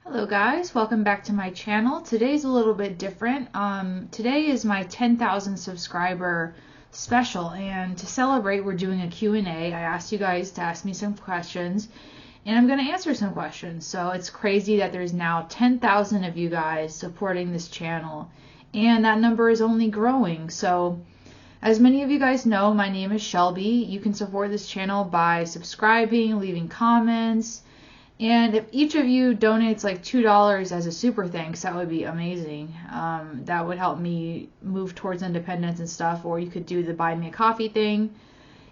Hello guys, welcome back to my channel. Today's a little bit different. Today is my 10,000 subscriber special, and to celebrate we're doing a Q&A. I asked you guys to ask me some questions and I'm going to answer some questions. So it's crazy that there's now 10,000 of you guys supporting this channel, and that number is only growing. So as many of you guys know, my name is Shelby. You can support this channel by subscribing, leaving comments. And if each of you donates like $2 as a super thanks, that would be amazing. That would help me move towards independence and stuff. Or you could do the buy me a coffee thing.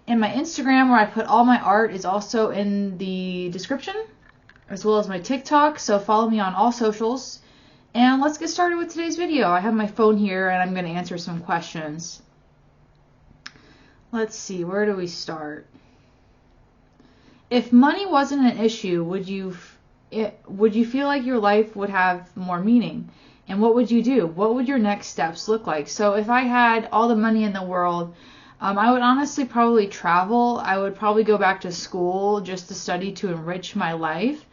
And my Instagram, where I put all my art, is also in the description, as well as my TikTok. So follow me on all socials. And let's get started with today's video. I have my phone here and I'm going to answer some questions. Let's see, where do we start? If money wasn't an issue, would you feel like your life would have more meaning? And what would you do? What would your next steps look like? So if I had all the money in the world, I would honestly probably travel. I would probably go back to school just to study to enrich my life.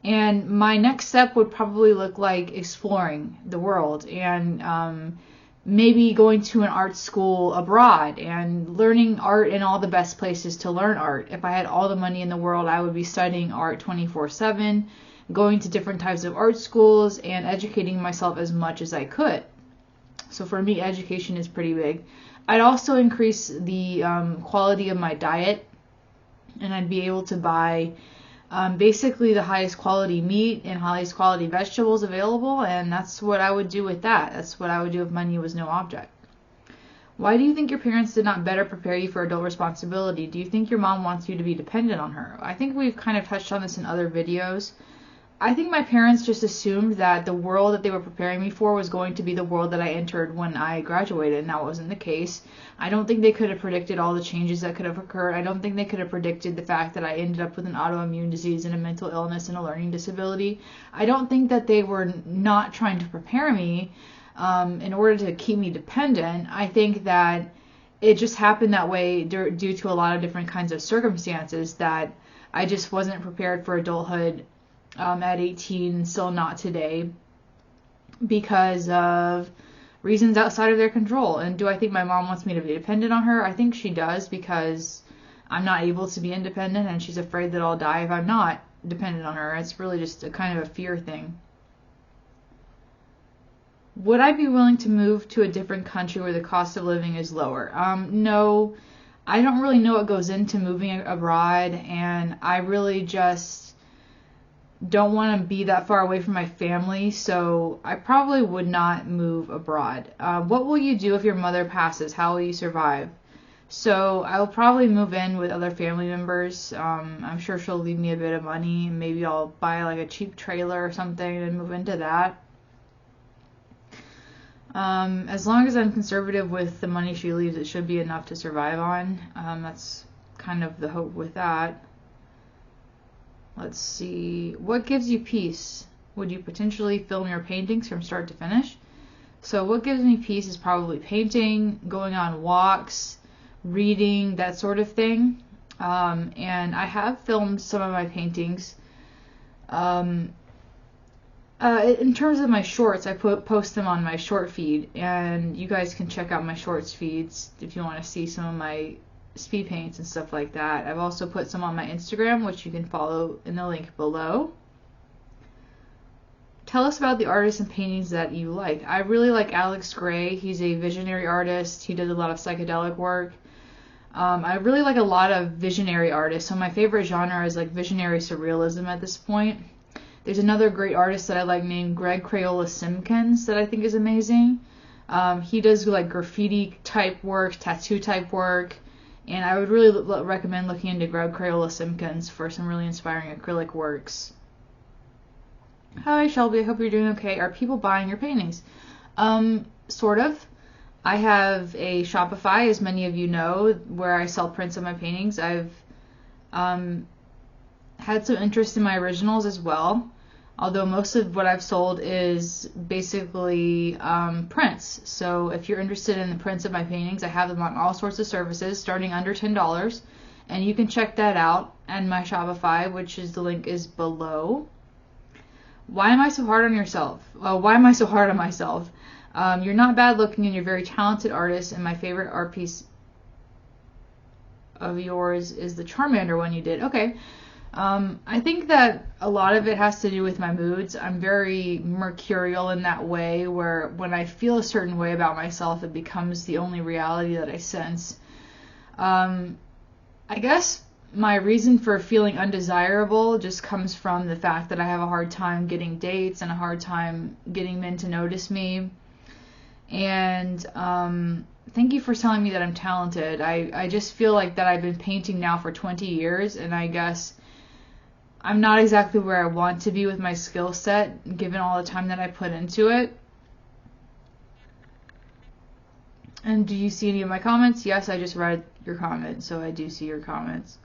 And my next step would probably look like exploring the world and maybe going to an art school abroad and learning art in all the best places to learn art. If I had all the money in the world, I would be studying art 24/7, going to different types of art schools, and educating myself as much as I could. So for me, education is pretty big. I'd also increase the quality of my diet, and I'd be able to buy basically the highest quality meat and highest quality vegetables available, and that's what I would do with that. That's what I would do if money was no object. Why do you think your parents did not better prepare you for adult responsibility? Do you think your mom wants you to be dependent on her? I think we've kind of touched on this in other videos. I think my parents just assumed that the world that they were preparing me for was going to be the world that I entered when I graduated, and that wasn't the case. I don't think they could have predicted all the changes that could have occurred. I don't think they could have predicted the fact that I ended up with an autoimmune disease and a mental illness and a learning disability. I don't think that they were not trying to prepare me in order to keep me dependent. I think that it just happened that way due to a lot of different kinds of circumstances, that I just wasn't prepared for adulthood at 18, and still not today, because of reasons outside of their control. And do I think my mom wants me to be dependent on her? I think she does, because I'm not able to be independent, and she's afraid that I'll die if I'm not dependent on her. It's really just a kind of a fear thing. Would I be willing to move to a different country where the cost of living is lower? No, I don't really know what goes into moving abroad, and I really just don't want to be that far away from my family, so I probably would not move abroad. What will you do if your mother passes? How will you survive? So I will probably move in with other family members. I'm sure she'll leave me a bit of money. Maybe I'll buy like a cheap trailer or something and move into that. As long as I'm conservative with the money she leaves, it should be enough to survive on. That's kind of the hope with that. Let's see. What gives you peace? Would you potentially film your paintings from start to finish? So what gives me peace is probably painting, going on walks, reading, that sort of thing. And I have filmed some of my paintings. In terms of my shorts, I post them on my short feed, and you guys can check out my shorts feeds if you want to see some of my speed paints and stuff like that. I've also put some on my Instagram, which you can follow in the link below. Tell us about the artists and paintings that you like. I really like Alex Grey. He's a visionary artist. He does a lot of psychedelic work. I really like a lot of visionary artists. So my favorite genre is like visionary surrealism at this point. There's another great artist that I like named Greg Crayola Simpkins that I think is amazing. He does like graffiti type work, tattoo type work. And I would really recommend looking into Greg Crayola Simpkins for some really inspiring acrylic works. Hi Shelby, I hope you're doing okay. Are people buying your paintings? Sort of. I have a Shopify, as many of you know, where I sell prints of my paintings. I've had some interest in my originals as well, although most of what I've sold is basically prints. So if you're interested in the prints of my paintings, I have them on all sorts of services starting under $10, and you can check that out and my Shopify, which is the link is below. Why am I so hard on yourself? Why am I so hard on myself? You're not bad looking and you're a very talented artist, and my favorite art piece of yours is the Charmander one you did. Okay. I think that a lot of it has to do with my moods. I'm very mercurial in that way, where when I feel a certain way about myself, it becomes the only reality that I sense. I guess my reason for feeling undesirable just comes from the fact that I have a hard time getting dates and a hard time getting men to notice me. And thank you for telling me that I'm talented. I just feel like that I've been painting now for 20 years, and I guess I'm not exactly where I want to be with my skill set, given all the time that I put into it. And do you see any of my comments? Yes, I just read your comment, so I do see your comments.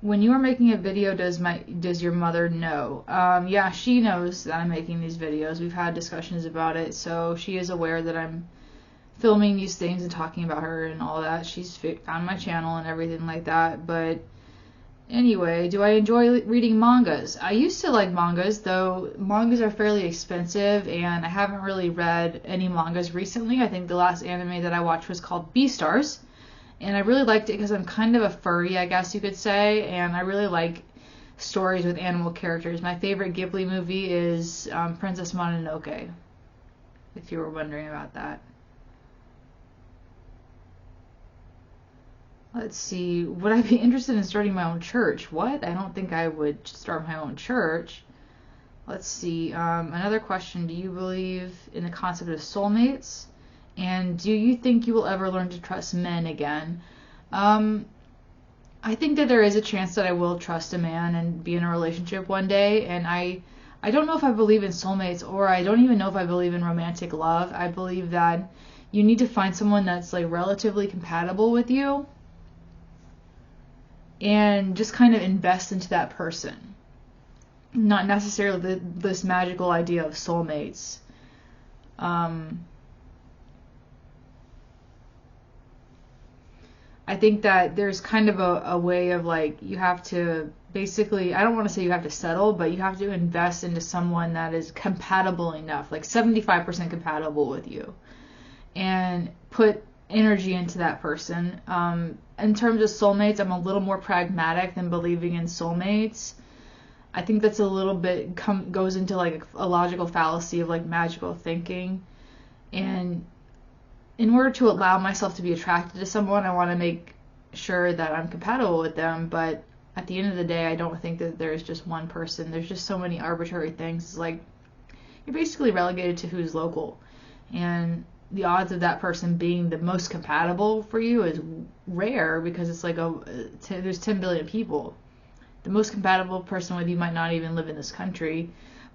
When you are making a video, does your mother know? Yeah, she knows that I'm making these videos. We've had discussions about it, so she is aware that I'm filming these things and talking about her and all that. She's on my channel and everything like that. But anyway, do I enjoy reading mangas? I used to like mangas, though mangas are fairly expensive, and I haven't really read any mangas recently. I think the last anime that I watched was called Beastars. And I really liked it because I'm kind of a furry, I guess you could say, and I really like stories with animal characters. My favorite Ghibli movie is Princess Mononoke, if you were wondering about that. Let's see, would I be interested in starting my own church? What? I don't think I would start my own church. Let's see, another question. Do you believe in the concept of soulmates? And do you think you will ever learn to trust men again? I think that there is a chance that I will trust a man and be in a relationship one day. And I don't know if I believe in soulmates, or I don't even know if I believe in romantic love. I believe that you need to find someone that's like relatively compatible with you and just kind of invest into that person. Not necessarily this magical idea of soulmates. I think that there's kind of a way of like, you have to basically, I don't want to say you have to settle, but you have to invest into someone that is compatible enough, like 75% compatible with you, and put energy into that person. In terms of soulmates, I'm a little more pragmatic than believing in soulmates. I think that's a little bit goes into like a logical fallacy of like magical thinking. And in order to allow myself to be attracted to someone, I want to make sure that I'm compatible with them. But at the end of the day, I don't think that there's just one person. There's just so many arbitrary things. It's like you're basically relegated to who's local. And the odds of that person being the most compatible for you is rare, because it's like there's 10 billion people. The most compatible person with you might not even live in this country.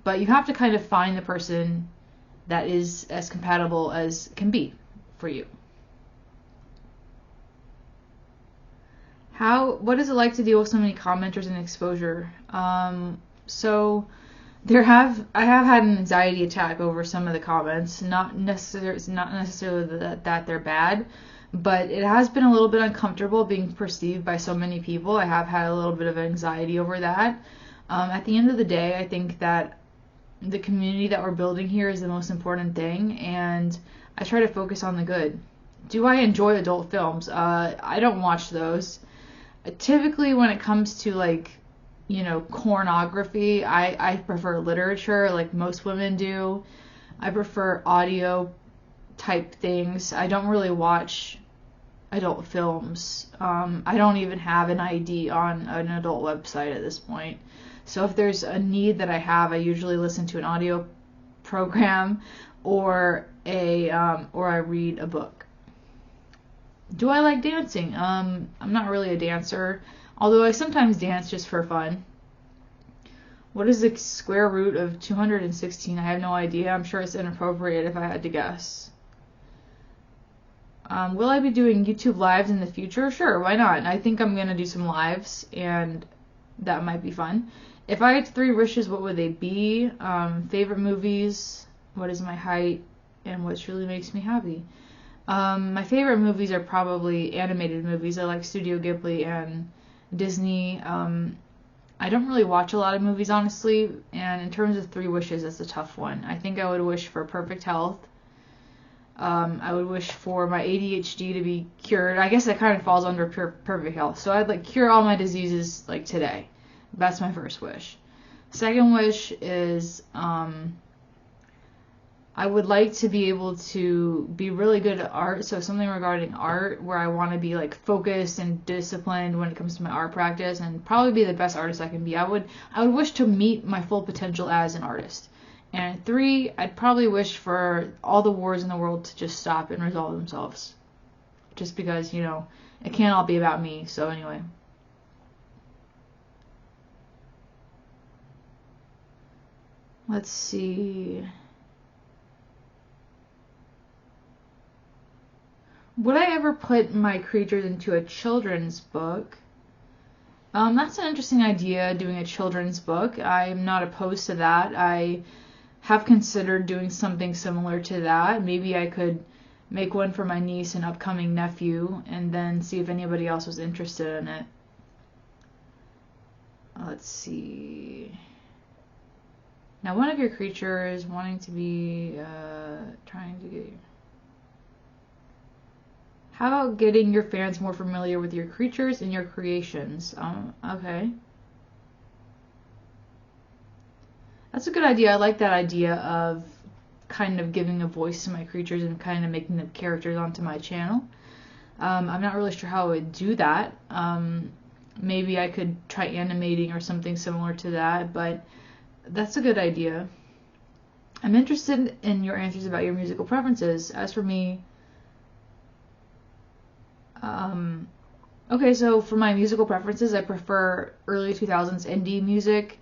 But you have to kind of find the person that is as compatible as can be for you. What is it like to deal with so many commenters and exposure? So I have had an anxiety attack over some of the comments. Not necessarily that they're bad, but it has been a little bit uncomfortable being perceived by so many people. I have had a little bit of anxiety over that. At the end of the day, I think that the community that we're building here is the most important thing, and I try to focus on the good. Do I enjoy adult films? I don't watch those. Typically, when it comes to like, pornography, I prefer literature, like most women do. I prefer audio type things. I don't really watch adult films. I don't even have an ID on an adult website at this point. So if there's a need that I have, I usually listen to an audio program or I read a book. Do I like dancing? I'm not really a dancer, although I sometimes dance just for fun. What is the square root of 216? I have no idea. I'm sure it's inappropriate if I had to guess. Will I be doing YouTube lives in the future? Sure, why not? I think I'm going to do some lives, and that might be fun. If I had 3 wishes, what would they be? Favorite movies, what is my height, and what truly makes me happy? My favorite movies are probably animated movies. I like Studio Ghibli and Disney. I don't really watch a lot of movies, honestly, and in terms of three wishes, it's a tough one. I think I would wish for perfect health. I would wish for my ADHD to be cured. I guess that kind of falls under perfect health. So I'd like cure all my diseases like today. That's my first wish. Second wish is I would like to be able to be really good at art. So something regarding art where I want to be like focused and disciplined when it comes to my art practice and probably be the best artist I can be. I would wish to meet my full potential as an artist. And three, I'd probably wish for all the wars in the world to just stop and resolve themselves. Just because, you know, it can't all be about me. So anyway. Let's see. Would I ever put my creatures into a children's book? That's an interesting idea, doing a children's book. I'm not opposed to that. I have considered doing something similar to that. Maybe I could make one for my niece and upcoming nephew and then see if anybody else was interested in it. Let's see. Now, one of your creatures wanting to be trying to get you. How about getting your fans more familiar with your creatures and your creations? Okay. That's a good idea. I like that idea of kind of giving a voice to my creatures and kind of making them characters onto my channel. I'm not really sure how I would do that. Maybe I could try animating or something similar to that, but that's a good idea. I'm interested in your answers about your musical preferences. As for me, okay, so for my musical preferences, I prefer early 2000s indie music.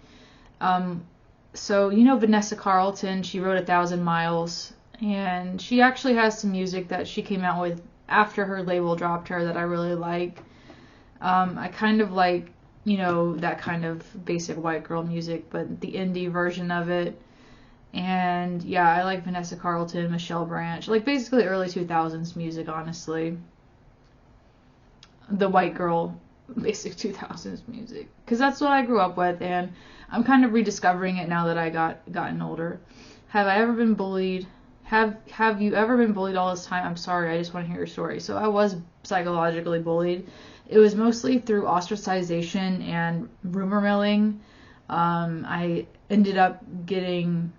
So, you know Vanessa Carlton, she wrote 1,000 Miles, and she actually has some music that she came out with after her label dropped her that I really like. I kind of like, you know, that kind of basic white girl music, but the indie version of it. And yeah, I like Vanessa Carlton, Michelle Branch, like basically early 2000s music, honestly. The white girl basic 2000s music, because that's what I grew up with, and I'm kind of rediscovering it now that I gotten older. Have I ever been bullied? Have you ever been bullied all this time? I'm sorry, I just want to hear your story. So I was psychologically bullied. It was mostly through ostracization and rumor milling. I ended up getting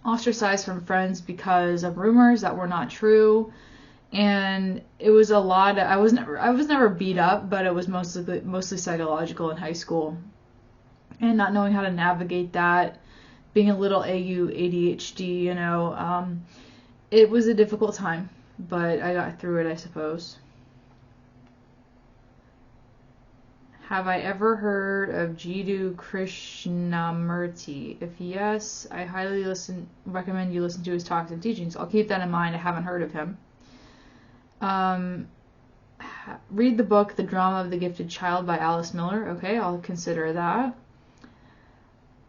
ostracized from friends because of rumors that were not true. And it was a lot. I was never beat up, but it was mostly psychological in high school, and not knowing how to navigate that, being a little ADHD, you know, it was a difficult time, but I got through it, I suppose. Have I ever heard of Jiddu Krishnamurti? If yes, I highly recommend you listen to his talks and teachings. I'll keep that in mind. I haven't heard of him. Read the book The Drama of the Gifted Child by Alice Miller. Okay, I'll consider that.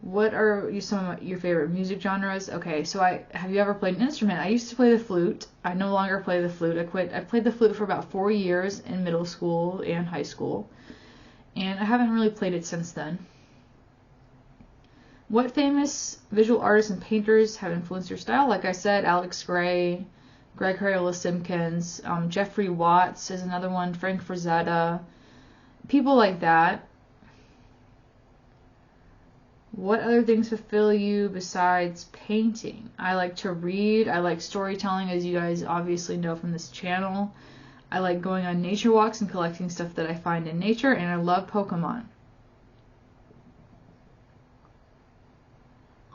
What are some of your favorite music genres? Okay, so have you ever played an instrument? I used to play the flute. I no longer play the flute. I played the flute for about 4 years in middle school and high school, and I haven't really played it since then. What famous visual artists and painters have influenced your style? Like I said, Alex Gray, Greg Crayola Simpkins, Jeffrey Watts is another one, Frank Frazetta, people like that. What other things fulfill you besides painting? I like to read. I like storytelling, as you guys obviously know from this channel. I like going on nature walks and collecting stuff that I find in nature, and I love Pokemon.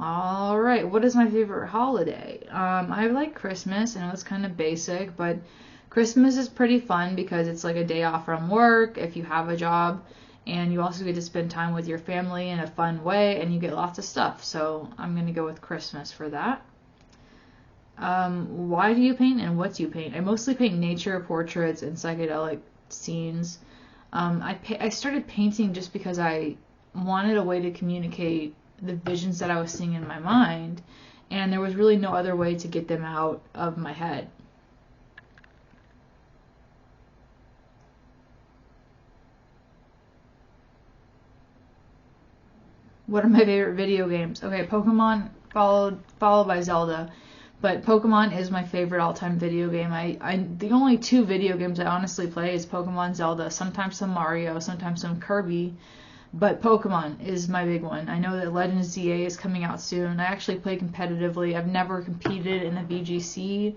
Alright, what is my favorite holiday? I like Christmas. I know it's kind of basic, but Christmas is pretty fun because it's like a day off from work if you have a job, and you also get to spend time with your family in a fun way, and you get lots of stuff. So I'm going to go with Christmas for that. Why do you paint and what do you paint? I mostly paint nature, portraits, and psychedelic scenes. I started painting just because I wanted a way to communicate the visions that I was seeing in my mind, and there was really no other way to get them out of my head. What are my favorite video games? Okay, Pokemon followed by Zelda. But Pokemon is my favorite all-time video game. The only two video games I honestly play is Pokemon, Zelda, sometimes some Mario, sometimes some Kirby. But Pokemon is my big one. I know that Legends ZA is coming out soon. I actually play competitively. I've never competed in a VGC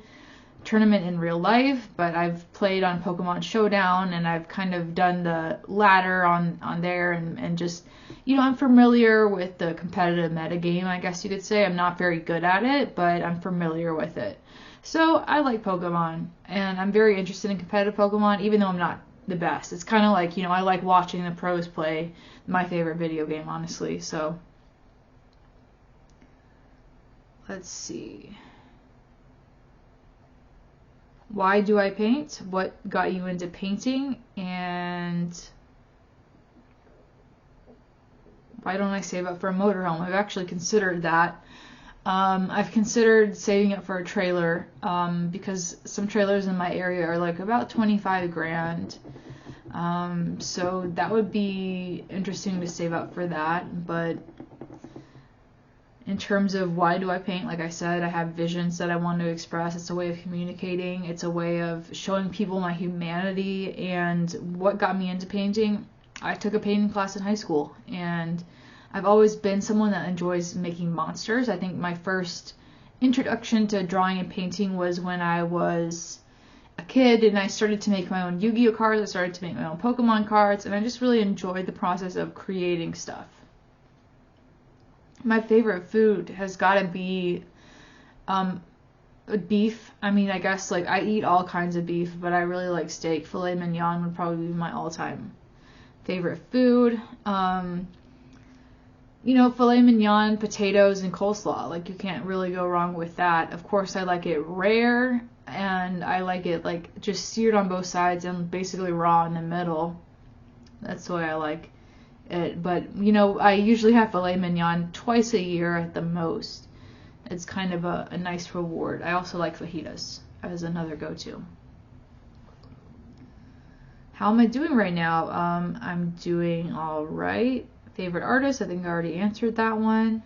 tournament in real life, but I've played on Pokemon Showdown, and I've kind of done the ladder on there, and just, I'm familiar with the competitive metagame, I guess you could say. I'm not very good at it, but I'm familiar with it. So I like Pokemon, and I'm very interested in competitive Pokemon, even though I'm not the best. It's kind of like, I like watching the pros play. My favorite video game, honestly. So let's see. Why do I paint? What got you into painting? And why don't I save up for a motorhome? I've actually considered that. I've considered saving up for a trailer, because some trailers in my area are like about 25 grand. So that would be interesting to save up for that. But in terms of why do I paint, like I said, I have visions that I want to express. It's a way of communicating. It's a way of showing people my humanity. And what got me into painting, I took a painting class in high school, and I've always been someone that enjoys making monsters. I think my first introduction to drawing and painting was when I was a kid, and I started to make my own Yu-Gi-Oh cards. I started to make my own Pokemon cards, and I just really enjoyed the process of creating stuff. My favorite food has got to be beef. I mean, I guess like I eat all kinds of beef, but I really like steak. Filet mignon would probably be my all-time favorite food. Filet mignon, potatoes, and coleslaw. Like, you can't really go wrong with that. Of course, I like it rare, and I like it like just seared on both sides and basically raw in the middle. That's the way I like it. But I usually have filet mignon twice a year at the most. It's kind of a nice reward. I also like fajitas as another go-to. How am I doing right now? I'm doing all right. Favorite artist? I think I already answered that one.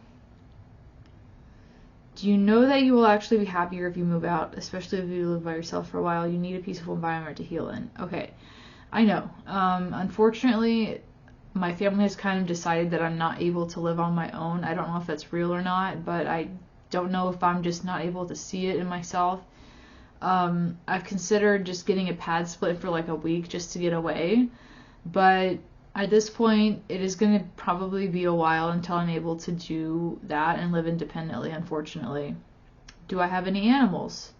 Do you know that you will actually be happier if you move out, especially if you live by yourself for a while? You need a peaceful environment to heal in. Okay, I know. Unfortunately, my family has kind of decided that I'm not able to live on my own. I don't know if that's real or not, but I don't know if I'm just not able to see it in myself. I've considered just getting a pad split for like a week just to get away, but at this point, it is going to probably be a while until I'm able to do that and live independently, unfortunately. Do I have any animals?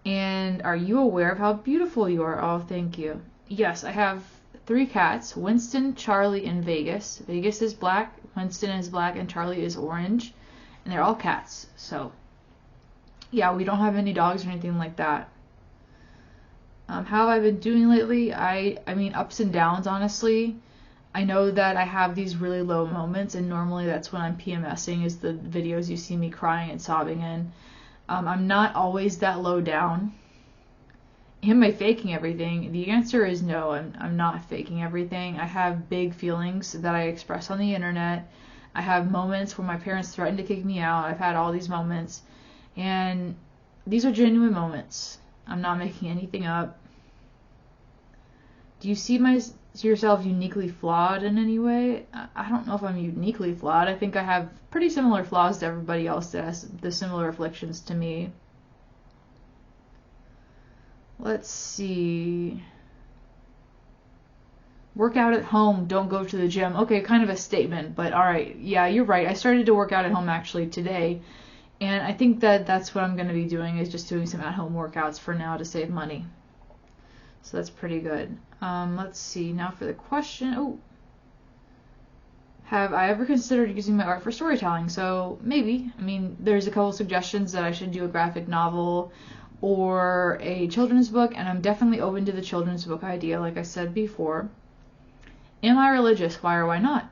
And are you aware of how beautiful you are? Oh, thank you. Yes, I have 3 cats, Winston, Charlie, and Vegas. Vegas is black, Winston is black, and Charlie is orange. And they're all cats. So, yeah, we don't have any dogs or anything like that. How have I been doing lately? I mean, ups and downs, honestly. I know that I have these really low moments, and normally that's when I'm PMSing, is the videos you see me crying and sobbing in. I'm not always that low down. Am I faking everything? The answer is no, I'm not faking everything. I have big feelings that I express on the internet. I have moments where my parents threatened to kick me out. I've had all these moments, and these are genuine moments. I'm not making anything up. Do you see yourself uniquely flawed in any way? I don't know if I'm uniquely flawed. I think I have pretty similar flaws to everybody else that has the similar afflictions to me. Let's see. Work out at home, don't go to the gym. Okay, kind of a statement, but alright. Yeah, you're right. I started to work out at home actually today. And I think that that's what I'm going to be doing, is just doing some at-home workouts for now to save money. So that's pretty good. Let's see. Now for the question. Oh. Have I ever considered using my art for storytelling? So maybe. I mean, there's a couple suggestions that I should do a graphic novel or a children's book, and I'm definitely open to the children's book idea, like I said before. Am I religious? Why or why not?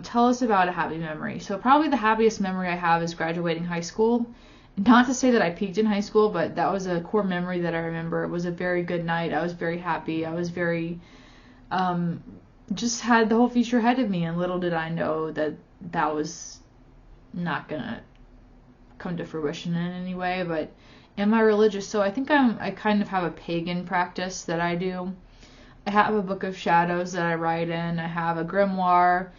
Tell us about a happy memory. So probably the happiest memory I have is graduating high school. Not to say that I peaked in high school, but that was a core memory that I remember. It was a very good night. I was very happy. I was very just had the whole future ahead of me, and little did I know that that was not gonna come to fruition in any way. But am I religious? So I think I kind of have a pagan practice that I do. I have a book of shadows that I write in. I have a grimoire.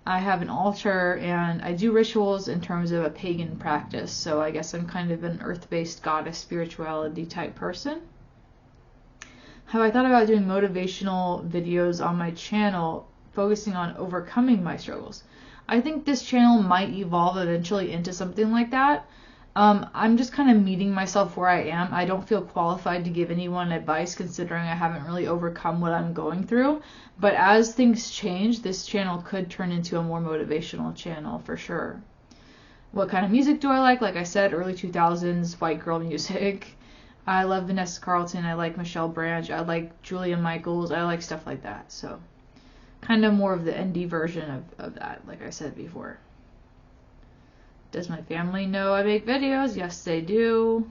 I have an altar, and I do rituals in terms of a pagan practice. So I guess I'm kind of an earth-based goddess spirituality type person. Have I thought about doing motivational videos on my channel focusing on overcoming my struggles? I think this channel might evolve eventually into something like that. I'm just kind of meeting myself where I am. I don't feel qualified to give anyone advice considering I haven't really overcome what I'm going through. But as things change, this channel could turn into a more motivational channel for sure. What kind of music do I like? Like I said, early 2000s white girl music. I love Vanessa Carlton. I like Michelle Branch. I like Julia Michaels. I like stuff like that. So kind of more of the indie version of that, like I said before. Does my family know I make videos? Yes, they do.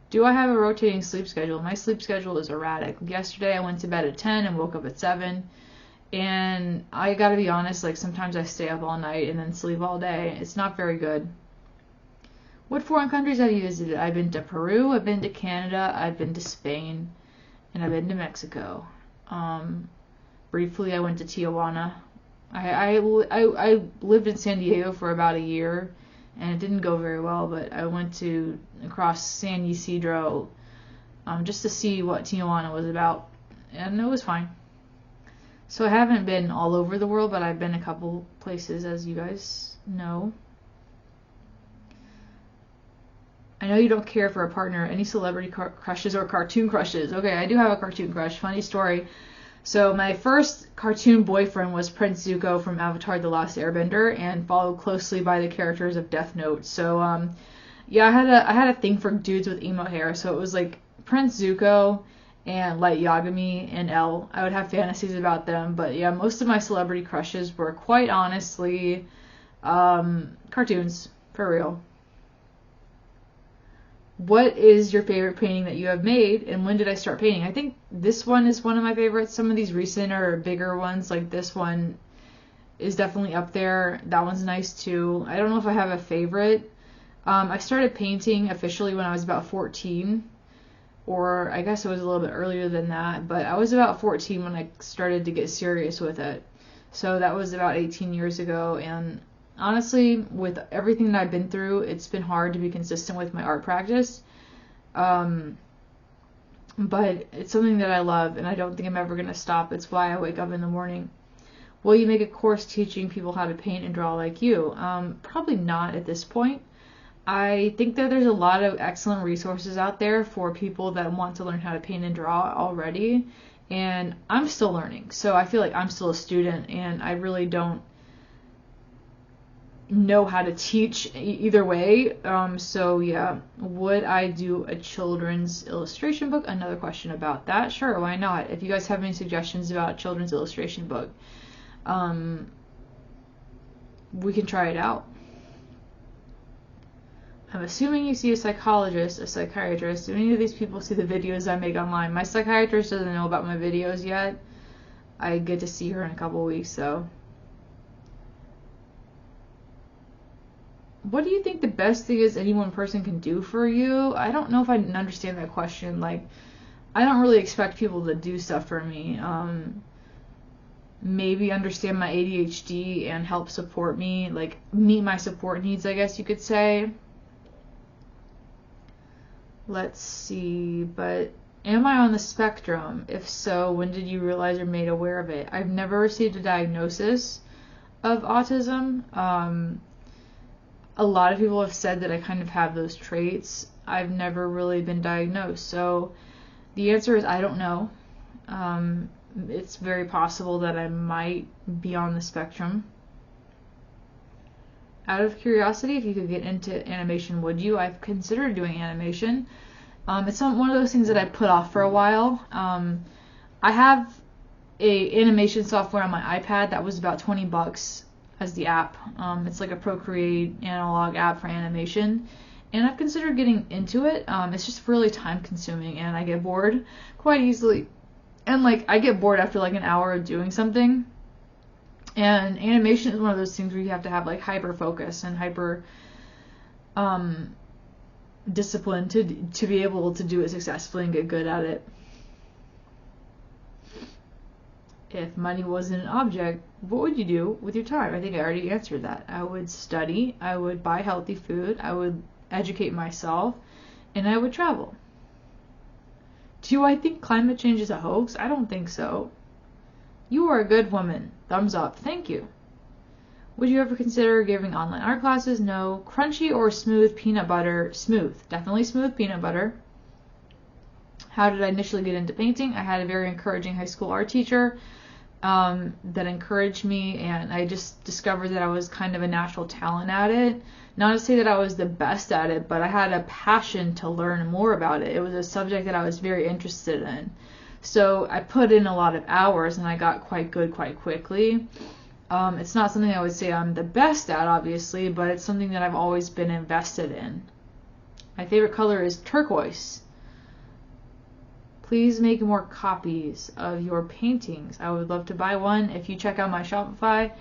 Do I have a rotating sleep schedule? My sleep schedule is erratic. Yesterday I went to bed at 10 and woke up at 7. And I gotta be honest, like sometimes I stay up all night and then sleep all day. It's not very good. What foreign countries have you visited? I've been to Peru, I've been to Canada, I've been to Spain, and I've been to Mexico. Briefly I went to Tijuana. I lived in San Diego for about a year, and it didn't go very well, but I went across San Ysidro just to see what Tijuana was about, and it was fine. So I haven't been all over the world, but I've been a couple places, as you guys know. I know you don't care for a partner. Any celebrity crushes or cartoon crushes? Okay, I do have a cartoon crush. Funny story. So my first cartoon boyfriend was Prince Zuko from Avatar: The Last Airbender, and followed closely by the characters of Death Note. So yeah, I had a thing for dudes with emo hair. So it was like Prince Zuko and Light Yagami and L. I would have fantasies about them, but yeah, most of my celebrity crushes were quite honestly cartoons, for real. What is your favorite painting that you have made, and when did I start painting? I think this one is one of my favorites. Some of these recent or bigger ones, like this one, is definitely up there. That one's nice too. I don't know if I have a favorite. I started painting officially when I was about 14, or I guess it was a little bit earlier than that, but I was about 14 when I started to get serious with it. So that was about 18 years ago, and honestly, with everything that I've been through, it's been hard to be consistent with my art practice. But it's something that I love, and I don't think I'm ever going to stop. It's why I wake up in the morning. Will you make a course teaching people how to paint and draw like you? Probably not at this point. I think that there's a lot of excellent resources out there for people that want to learn how to paint and draw already, and I'm still learning. So I feel like I'm still a student, and I really don't know how to teach either way. So yeah, would I do a children's illustration book? Another question about that. Sure, why not? If you guys have any suggestions about a children's illustration book, we can try it out. I'm assuming you see a psychologist, a psychiatrist. Do any of these people see the videos I make online? My psychiatrist doesn't know about my videos yet. I get to see her in a couple weeks, so. What do you think the best thing is any one person can do for you? I don't know if I understand that question. Like, I don't really expect people to do stuff for me. Maybe understand my ADHD and help support me, like meet my support needs, I guess you could say. Let's see, but am I on the spectrum? If so, when did you realize or made aware of it? I've never received a diagnosis of autism. A lot of people have said that I kind of have those traits. I've never really been diagnosed. So the answer is I don't know. It's very possible that I might be on the spectrum. Out of curiosity, if you could get into animation, would you? I've considered doing animation. It's one of those things that I put off for a while. I have a animation software on my iPad that was about $20 as the app. It's like a Procreate analog app for animation, and I've considered getting into it. It's just really time consuming, and I get bored quite easily. And like, I get bored after like an hour of doing something. And animation is one of those things where you have to have like hyper focus and hyper discipline to be able to do it successfully and get good at it. If money wasn't an object, what would you do with your time? I think I already answered that. I would study, I would buy healthy food, I would educate myself, and I would travel. Do I think climate change is a hoax? I don't think so. You are a good woman. Thumbs up. Thank you. Would you ever consider giving online art classes? No. Crunchy or smooth peanut butter? Smooth. Definitely smooth peanut butter. How did I initially get into painting? I had a very encouraging high school art teacher that encouraged me, and I just discovered that I was kind of a natural talent at it. Not to say that I was the best at it, but I had a passion to learn more about it. It was a subject that I was very interested in. So I put in a lot of hours, and I got quite good quite quickly. It's not something I would say I'm the best at, obviously, but it's something that I've always been invested in. My favorite color is turquoise. Please make more copies of your paintings. I would love to buy one. If you check out my Shopify,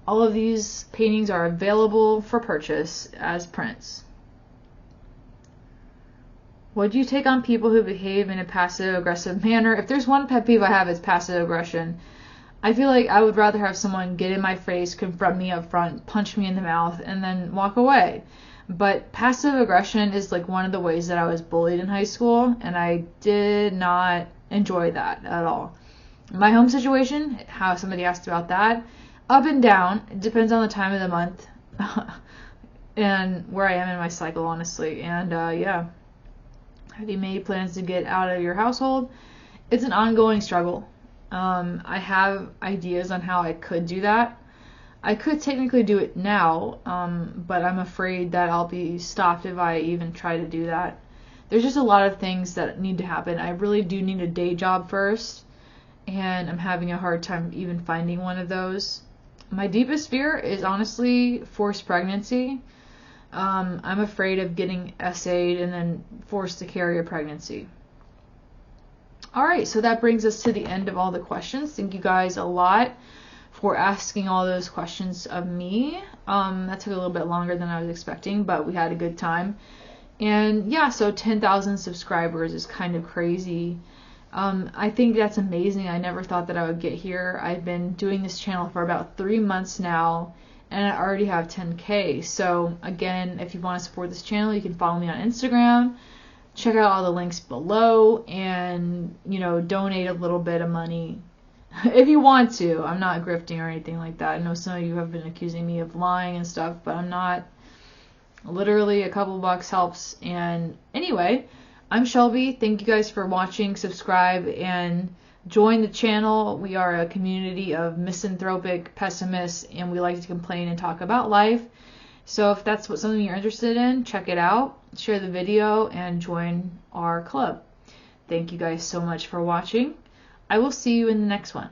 all of these paintings are available for purchase as prints. What do you take on people who behave in a passive-aggressive manner? If there's one pet peeve I have, it's passive aggression. I feel like I would rather have someone get in my face, confront me up front, punch me in the mouth, and then walk away. But passive aggression is like one of the ways that I was bullied in high school, and I did not enjoy that at all. My home situation, how somebody asked about that, up and down. It depends on the time of the month and where I am in my cycle, honestly. And yeah. Have you made plans to get out of your household? It's an ongoing struggle. I have ideas on how I could do that. I could technically do it now, but I'm afraid that I'll be stopped if I even try to do that. There's just a lot of things that need to happen. I really do need a day job first, and I'm having a hard time even finding one of those. My deepest fear is honestly forced pregnancy. I'm afraid of getting SA'd and then forced to carry a pregnancy. Alright, so that brings us to the end of all the questions. Thank you guys a lot for asking all those questions of me. That took a little bit longer than I was expecting, but we had a good time. And yeah, so 10,000 subscribers is kind of crazy. I think that's amazing. I never thought that I would get here. I've been doing this channel for about 3 months now, and I already have 10K. So again, if you want to support this channel, you can follow me on Instagram. Check out all the links below, and donate a little bit of money if you want to. I'm not grifting or anything like that. I know some of you have been accusing me of lying and stuff, but I'm not. Literally a couple bucks helps. And anyway, I'm Shelby. Thank you guys for watching. Subscribe and join the channel. We are a community of misanthropic pessimists, and we like to complain and talk about life. So if that's something you're interested in, check it out, share the video, and join our club. Thank you guys so much for watching. I will see you in the next one.